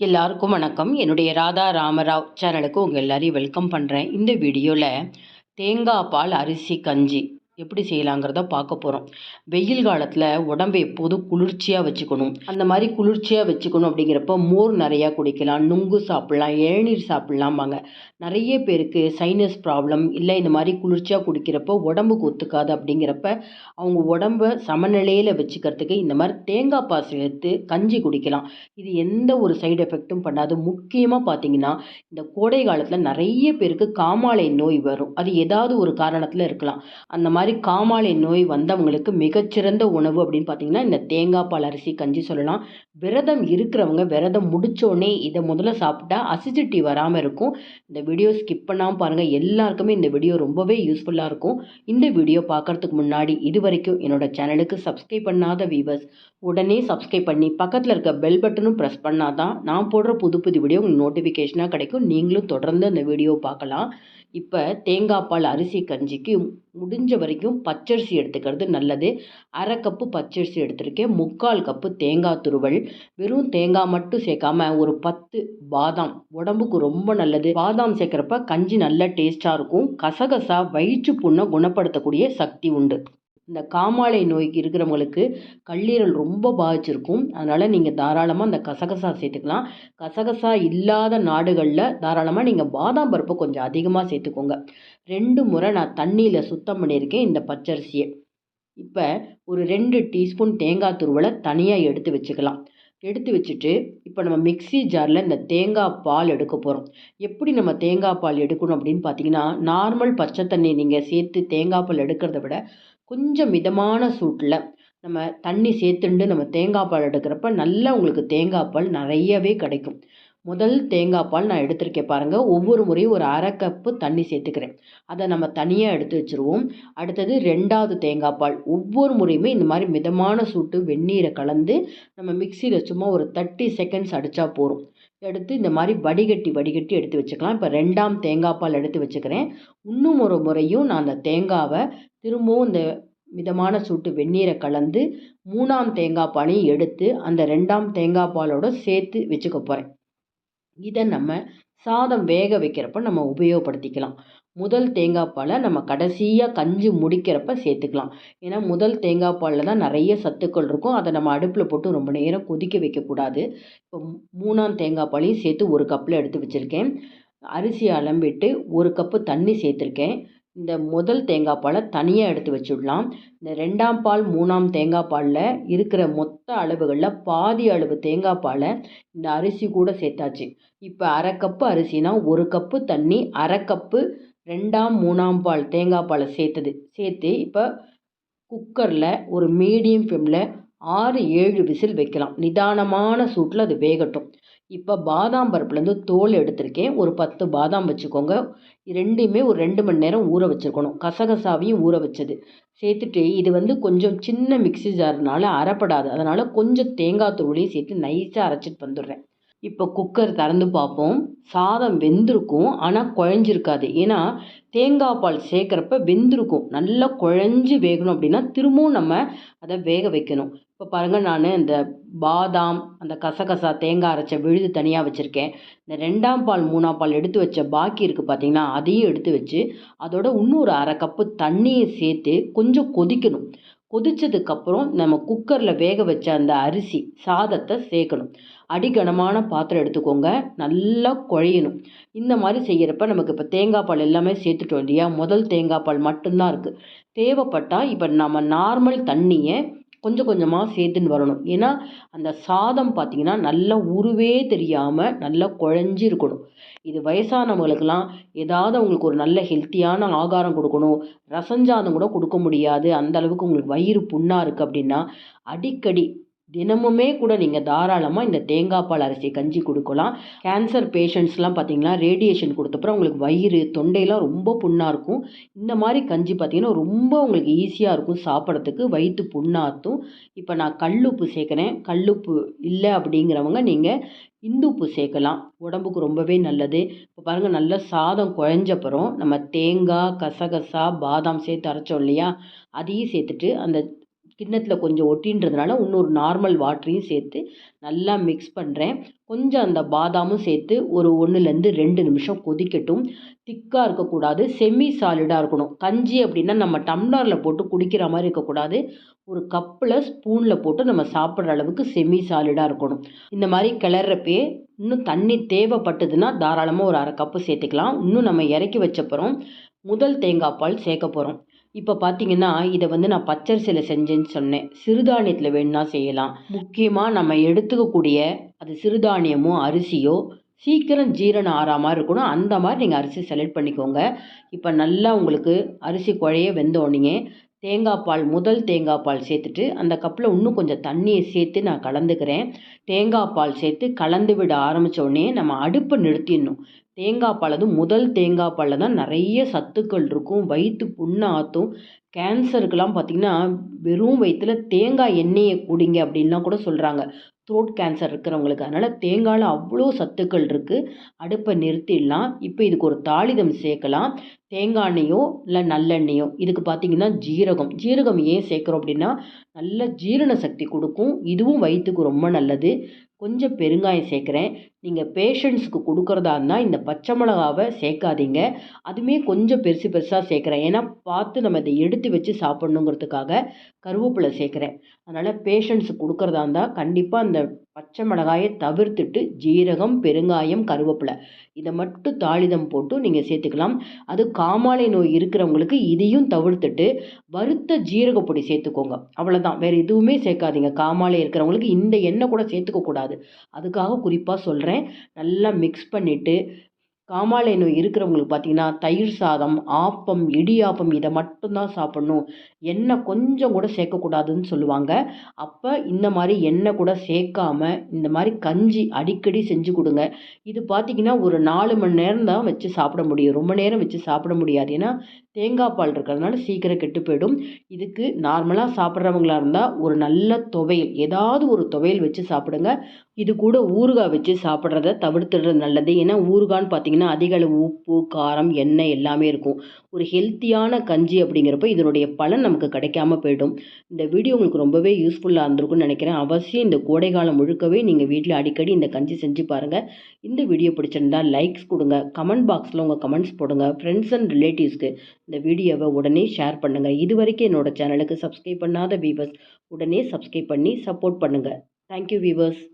எல்லாருக்கும் வணக்கம். என்னுடைய ராதா ராமராவ் சேனலுக்கு உங்கள் எல்லாரையும் வெல்கம் பண்ணுறேன். இந்த வீடியோவில் தேங்காய் பால் அரிசி கஞ்சி எப்படி செய்யலாங்கிறத பார்க்க போகிறோம். வெயில் காலத்தில் உடம்பை எப்போதும் குளிர்ச்சியாக வச்சுக்கணும். அந்த மாதிரி குளிர்ச்சியாக வச்சுக்கணும் அப்படிங்கிறப்ப மோர் நிறையா குடிக்கலாம், நுங்கு சாப்பிட்லாம், இளநீர் சாப்பிட்லாம்பாங்க. நிறைய பேருக்கு சைனஸ் ப்ராப்ளம் இல்லை, இந்த மாதிரி குளிர்ச்சியாக குடிக்கிறப்போ உடம்புக்கு ஒத்துக்காது. அப்படிங்கிறப்ப அவங்க உடம்பை சமநிலையில் வச்சுக்கிறதுக்கு இந்த மாதிரி தேங்காய் பால் சேர்த்து கஞ்சி குடிக்கலாம். இது எந்த ஒரு சைடு எஃபெக்ட்டும் பண்ணாது. முக்கியமாக பார்த்தீங்கன்னா, இந்த கோடை காலத்தில் நிறைய பேருக்கு காமாலை நோய் வரும். அது ஏதாவது ஒரு காரணத்தில் இருக்கலாம். அந்த மாதிரி காமாலை நோய் வந்தவங்களுக்கு மிகச்சிறந்த உணவு அப்படின்னு பார்த்தீங்கன்னா இந்த தேங்காய் பால் அரிசி கஞ்சி சொல்லலாம். விரதம் இருக்கிறவங்க விரதம் முடித்தோடனே இதை முதல்ல சாப்பிட்டா அசிடிட்டி வராமல் இருக்கும். இந்த வீடியோ ஸ்கிப் பண்ணாமல் பாருங்கள். எல்லாருக்குமே இந்த வீடியோ ரொம்பவே யூஸ்ஃபுல்லாக இருக்கும். இந்த வீடியோ பார்க்குறதுக்கு முன்னாடி இது வரைக்கும் என்னோட சேனலுக்கு சப்ஸ்கிரைப் பண்ணாத வீவர்ஸ் உடனே சப்ஸ்கிரைப் பண்ணி பக்கத்தில் இருக்க பெல் பட்டனும் ப்ரெஸ் பண்ணாதான் நான் போடுற புது புது வீடியோ உங்களுக்கு நோட்டிஃபிகேஷனாக கிடைக்கும். நீங்களும் தொடர்ந்து அந்த வீடியோ பார்க்கலாம். இப்போ தேங்காய் பால் அரிசி கஞ்சிக்கு முடிஞ்ச வரைக்கும் பச்சரிசி எடுத்துக்கிறது நல்லது. அரை கப்பு பச்சரிசி எடுத்திருக்கேன். 3/4 கப்பு தேங்காய் துருவல். வெறும் தேங்காய் மட்டும் சேர்க்காம ஒரு 10 பாதாம், உடம்புக்கு ரொம்ப நல்லது. பாதாம் சேர்க்குறப்ப கஞ்சி நல்ல டேஸ்ட்டாக இருக்கும். கசகசா வயிற்று புண்ணை குணப்படுத்தக்கூடிய சக்தி உண்டு. இந்த காமாலை நோய்க்கு இருக்கிறவங்களுக்கு கல்லீரல் ரொம்ப பாதிச்சிருக்கும். அதனால் நீங்கள் தாராளமாக இந்த கசகசா சேர்த்துக்கலாம். கசகசா இல்லாத நாடுகளில் தாராளமாக நீங்கள் பாதாம் பருப்பை கொஞ்சம் அதிகமாக சேர்த்துக்கோங்க. 2 முறை நான் தண்ணியில் சுத்தம் பண்ணியிருக்கேன் இந்த பச்சரிசியை. இப்போ ஒரு 2 டீஸ்பூன் தேங்காய் துருவலை தனியாக எடுத்து வச்சுக்கலாம். எடுத்து வச்சுட்டு இப்போ நம்ம மிக்ஸி ஜாரில் இந்த தேங்காய் பால் எடுக்க போகிறோம். எப்படி நம்ம தேங்காய் பால் எடுக்கணும் அப்படின்னு பார்த்தீங்கன்னா, நார்மல் பச்சை தண்ணி நீங்கள் சேர்த்து தேங்காய் பால் எடுக்கிறத விட கொஞ்சம் மிதமான சூட்டில் நம்ம தண்ணி சேர்த்துண்டு நம்ம தேங்காய் பால் எடுக்கிறப்ப நல்லா உங்களுக்கு தேங்காய் பால் நிறையவே கிடைக்கும். முதல் தேங்காய் பால் நான் எடுத்திருக்கேன் பாருங்கள். ஒவ்வொரு முறையும் ஒரு அரை கப்பு தண்ணி சேர்த்துக்கிறேன். அதை நம்ம தனியாக எடுத்து வச்சுருவோம். அடுத்தது 2வது தேங்காய் பால். ஒவ்வொரு முறையுமே இந்த மாதிரி மிதமான சூட்டு வெந்நீரை கலந்து நம்ம மிக்சியில் சும்மா ஒரு 30 செகண்ட்ஸ் அடித்தா போதும். எடுத்து இந்த மாதிரி வடிகட்டி எடுத்து வச்சுக்கலாம். இப்போ 2ஆம் தேங்காய் பால் எடுத்து வச்சுக்கிறேன். இன்னும் ஒரு முறையும் நான் அந்த தேங்காவை திரும்பவும் இந்த மிதமான சூட்டு வெந்நீரை கலந்து 3ஆம் தேங்காய் பாலையும் எடுத்து அந்த 2ஆம் தேங்காய் பாலோட சேர்த்து வச்சுக்க போகிறேன். இதை நம்ம சாதம் வேக வைக்கிறப்ப நம்ம உபயோகப்படுத்திக்கலாம். முதல் தேங்காய் பாலை நம்ம கடைசியாக கஞ்சி முடிக்கிறப்ப சேர்த்துக்கலாம். ஏன்னா முதல் தேங்காய் பாலில் தான் நிறைய சத்துக்கள் இருக்கும். அதை நம்ம அடுப்பில் போட்டு ரொம்ப நேரம் கொதிக்க வைக்கக்கூடாது. இப்போ 3ஆம் தேங்காய் பாலையும் சேர்த்து ஒரு கப்பில் எடுத்து வச்சுருக்கேன். அரிசி அலம்பிட்டு 1 கப்பு தண்ணி சேர்த்துருக்கேன். இந்த முதல் தேங்காய் பாலை தனியாக எடுத்து வச்சுடலாம். இந்த 2ஆம் பால் 3ஆம் தேங்காய் பாலில் இருக்கிற மொத்த அளவுகளில் பாதி அளவு தேங்காய் பாலை இந்த அரிசி கூட சேர்த்தாச்சு. இப்போ அரை கப்பு அரிசினா 1 கப்பு தண்ணி, அரை கப்பு 2ஆம் 3ஆம் பால் தேங்காய் பாலை சேர்த்து இப்போ குக்கரில் ஒரு மீடியம் ஃப்ளேமில் 6-7 விசில் வைக்கலாம். நிதானமான சூட்டில் அது வேகட்டும். இப்போ பாதாம் பருப்புலேருந்து தோல் எடுத்திருக்கேன். ஒரு 10 பாதாம் வச்சுக்கோங்க. ரெண்டுமே ஒரு 2 மணி நேரம் ஊற வச்சுருக்கணும். கசகசாவையும் ஊற வச்சது சேர்த்துட்டு இது கொஞ்சம் சின்ன மிக்ஸி ஜார்னால அரைப்படாது. அதனால் கொஞ்சம் தேங்காய் துருவலையும் சேர்த்து நைஸாக அரைச்சிட்டு வந்துடுறேன். இப்போ குக்கர் திறந்து பார்ப்போம். சாதம் வெந்திருக்கும், ஆனால் குழஞ்சிருக்காது. ஏன்னா தேங்காய் பால் சேர்க்குறப்ப வெந்திருக்கும். நல்லா குழஞ்சி வேகணும் அப்படின்னா திரும்பவும் நம்ம அதை வேக வைக்கணும். இப்போ பாருங்கள், நான் இந்த பாதாம், அந்த கசகசா, தேங்காய் அரைச்ச விழுது தனியாக வச்சுருக்கேன். இந்த 2ஆம் பால் 3ஆம் பால் எடுத்து வச்ச பாக்கி இருக்குது பார்த்தீங்கன்னா, அதையும் எடுத்து வச்சு அதோட இன்னொரு அரை கப்பு தண்ணியை சேர்த்து கொஞ்சம் கொதிக்கணும். கொதித்ததுக்கப்புறம் நம்ம குக்கரில் வேக வச்ச அந்த அரிசி சாதத்தை சேர்க்கணும். அடிகனமான பாத்திரம் எடுத்துக்கோங்க. நல்லா குழையணும். இந்த மாதிரி செய்கிறப்ப நமக்கு இப்போ தேங்காய் பால் எல்லாமே சேர்த்துட்டோம் இல்லையா? முதல் தேங்காய் பால் மட்டும்தான் இருக்குது. தேவைப்பட்டால் இப்போ நம்ம நார்மல் தண்ணியை கொஞ்சம் கொஞ்சமாக சேர்த்துன்னு வரணும். ஏன்னா அந்த சாதம் பார்த்திங்கன்னா நல்லா உருவே தெரியாமல் நல்லா குழஞ்சி இருக்கணும். இது வயசானவங்களுக்கெல்லாம் ஏதாவது அவங்களுக்கு ஒரு நல்ல ஹெல்த்தியான ஆகாரம் கொடுக்கணும், ரசஞ்சாதம் கூட கொடுக்க முடியாது, அந்த அளவுக்கு உங்களுக்கு வயிறு புண்ணாக இருக்குது அப்படின்னா அடிக்கடி தினமுமே கூட நீங்கள் தாராளமாக இந்த தேங்காய் பால் அரிசி கஞ்சி கொடுக்கலாம். கேன்சர் பேஷண்ட்ஸ்லாம் பார்த்திங்கன்னா ரேடியேஷன் கொடுத்தப்பறம் அவங்களுக்கு வயிறு தொண்டையெல்லாம் ரொம்ப புண்ணாக இருக்கும். இந்த மாதிரி கஞ்சி பார்த்திங்கன்னா ரொம்ப உங்களுக்கு ஈஸியாக இருக்கும் சாப்பிட்றதுக்கு, வயிற்று புண்ணாற்றும். இப்போ நான் கல்லுப்பு சேர்க்குறேன். கல்லுப்பு இல்லை அப்படிங்கிறவங்க நீங்கள் இந்துப்பு சேர்க்கலாம். உடம்புக்கு ரொம்பவே நல்லது. இப்போ பாருங்கள், நல்லா சாதம் குழஞ்சப்பறம் நம்ம தேங்காய், கசகசா, பாதாம் சேர்த்து அரைச்சோம் இல்லையா? அதையும் சேர்த்துட்டு அந்த கிண்ணத்தில் கொஞ்சம் ஒட்டின்றதுனால இன்னொரு நார்மல் வாட்டரையும் சேர்த்து நல்லா மிக்ஸ் பண்ணுறேன். கொஞ்சம் அந்த பாதாமும் சேர்த்து ஒரு 1லேருந்து 2 நிமிஷம் கொதிக்கட்டும். திக்காக இருக்கக்கூடாது, செமி சாலிடாக இருக்கணும். கஞ்சி அப்படின்னா நம்ம டம்ளரில் போட்டு குடிக்கிற மாதிரி இருக்கக்கூடாது. ஒரு கப்பில் ஸ்பூனில் போட்டு நம்ம சாப்பிட்ற அளவுக்கு செமி சாலிடாக இருக்கணும். இந்த மாதிரி கிளறப்பே இன்னும் தண்ணி தேவைப்பட்டதுன்னா தாராளமாக ஒரு 1/2 கப்பு சேர்த்துக்கலாம். இன்னும் நம்ம இறக்கி வச்சப்புறம் முதல் தேங்காய் பால் சேர்க்க போகிறோம். இப்போ பார்த்தீங்கன்னா இதை நான் பச்சரிசியில் செஞ்சேன்னு சொன்னேன். சிறுதானியத்தில் வேணும்னா செய்யலாம். முக்கியமாக நம்ம எடுத்துக்கக்கூடிய அது சிறுதானியமோ அரிசியோ சீக்கிரம் ஜீரணம் ஆகிற மாதிரி இருக்கணும். அந்த மாதிரி நீங்கள் அரிசி செலக்ட் பண்ணிக்கோங்க. இப்போ நல்லா உங்களுக்கு அரிசி குழைய வெந்தோடனே முதல் தேங்காய் பால் சேர்த்துட்டு அந்த கப்பில் இன்னும் கொஞ்சம் தண்ணியை சேர்த்து நான் கலந்துக்கிறேன். தேங்காய் பால் சேர்த்து கலந்து விட ஆரம்பித்த உடனே நம்ம அடுப்பை நிறுத்திடணும். தேங்காய் பால் அதுவும் முதல் தேங்காய் பாலில் தான் நிறைய சத்துக்கள் இருக்கும். வயிற்று புண்ணை ஆற்றும். கேன்சருக்கெல்லாம் பார்த்திங்கன்னா வெறும் வயிற்றில் தேங்காய் எண்ணெயை குடிங்க அப்படின்லாம் கூட சொல்கிறாங்க, த்ரோட் கேன்சர் இருக்கிறவங்களுக்கு. அதனால் தேங்காயில் அவ்வளோ சத்துக்கள் இருக்குது. அடுப்பை நிறுத்திடலாம். இப்போ இதுக்கு ஒரு தாளிதம் சேர்க்கலாம். தேங்காய் எண்ணெயோ இல்லை நல்லெண்ணெயோ. இதுக்கு பார்த்திங்கன்னா ஜீரகம் ஏன் சேர்க்குறோம் அப்படின்னா நல்ல ஜீரண சக்தி கொடுக்கும். இதுவும் வயிற்றுக்கு ரொம்ப நல்லது. கொஞ்சம் பெருங்காயம் சேர்க்குறேன். நீங்கள் பேஷண்ட்ஸுக்கு கொடுக்குறதா இருந்தால் இந்த பச்சை மிளகாவை சேர்க்காதீங்க. அதுவுமே கொஞ்சம் பெருசு பெருசாக சேர்க்குறேன். ஏன்னா பார்த்து நம்ம இதை எடுத்து வச்சு சாப்பிட்ணுங்கிறதுக்காக கருவேப்பிலை சேர்க்குறேன். அதனால் பேஷண்ட்ஸுக்கு கொடுக்குறதா இருந்தால் கண்டிப்பாக அந்த பச்சை மிளகாயை தவிர்த்துட்டு ஜீரகம், பெருங்காயம், கருவேப்பிலை இதை மட்டும் தாளிதம் போட்டு நீங்கள் சேர்த்துக்கலாம். அது காமாலை நோய் இருக்கிறவங்களுக்கு இதையும் தவிர்த்துட்டு வறுத்த ஜீரகப்பொடி சேர்த்துக்கோங்க. அவ்வளோதான், வேறு எதுவுமே சேர்க்காதீங்க. காமாலை இருக்கிறவங்களுக்கு இந்த எண்ணெய் கூட சேர்த்துக்கக்கூடாது. அதுக்காக குறிப்பாக சொல்கிறேன். நல்லா மிக்ஸ் பண்ணிவிட்டு காமாலை நோய் இருக்கிறவங்களுக்கு பார்த்திங்கன்னா தயிர் சாதம், ஆப்பம், இடியாப்பம் இதை மட்டும்தான் சாப்பிட்ணும். எண்ணெய் கொஞ்சம் கூட சேர்க்கக்கூடாதுன்னு சொல்லுவாங்க. அப்போ இந்த மாதிரி எண்ணெய் கூட சேர்க்காம இந்த மாதிரி கஞ்சி அடிக்கடி செஞ்சு கொடுங்க. இது பார்த்திங்கன்னா ஒரு 4 மணி நேரம் தான் வச்சு சாப்பிட முடியும். ரொம்ப நேரம் வச்சு சாப்பிட முடியாது. ஏன்னா தேங்காய் பால் இருக்கிறதுனால சீக்கிரம் கெட்டு போயிடும். இதுக்கு நார்மலாக சாப்பிட்றவங்களா இருந்தால் ஒரு நல்ல துவையல், ஏதாவது ஒரு துவையல் வச்சு சாப்பிடுங்க. இது கூட ஊறுகாய் வச்சு சாப்பிட்றத தவிர்த்துடுறது நல்லது. ஏன்னா ஊறுகான்னு பார்த்திங்கன்னா அதிக அளவு உப்பு, காரம், எண்ணெய் எல்லாமே இருக்கும். ஒரு ஹெல்த்தியான கஞ்சி அப்படிங்கிறப்ப இதனுடைய பலன் நமக்கு கிடைக்காம போயிடும். இந்த வீடியோ உங்களுக்கு ரொம்பவே யூஸ்ஃபுல்லாக இருந்திருக்கும்னு நினைக்கிறேன். அவசியம் இந்த கோடைக்காலம் முழுக்கவே நீங்கள் வீட்டில் அடிக்கடி இந்த கஞ்சி செஞ்சு பாருங்கள். இந்த வீடியோ பிடிச்சிருந்தா லைக்ஸ் கொடுங்க. கமெண்ட் பாக்ஸில் உங்கள் கமெண்ட்ஸ் போடுங்க. ஃப்ரெண்ட்ஸ் அண்ட் ரிலேட்டிவ்ஸ்க்கு இந்த வீடியோவை உடனே ஷேர் பண்ணுங்கள். இது வரைக்கும் என்னோடய சேனலுக்கு சப்ஸ்கிரைப் பண்ணாத வீவர்ஸ் உடனே சப்ஸ்கிரைப் பண்ணி சப்போர்ட் பண்ணுங்கள். Thank you viewers.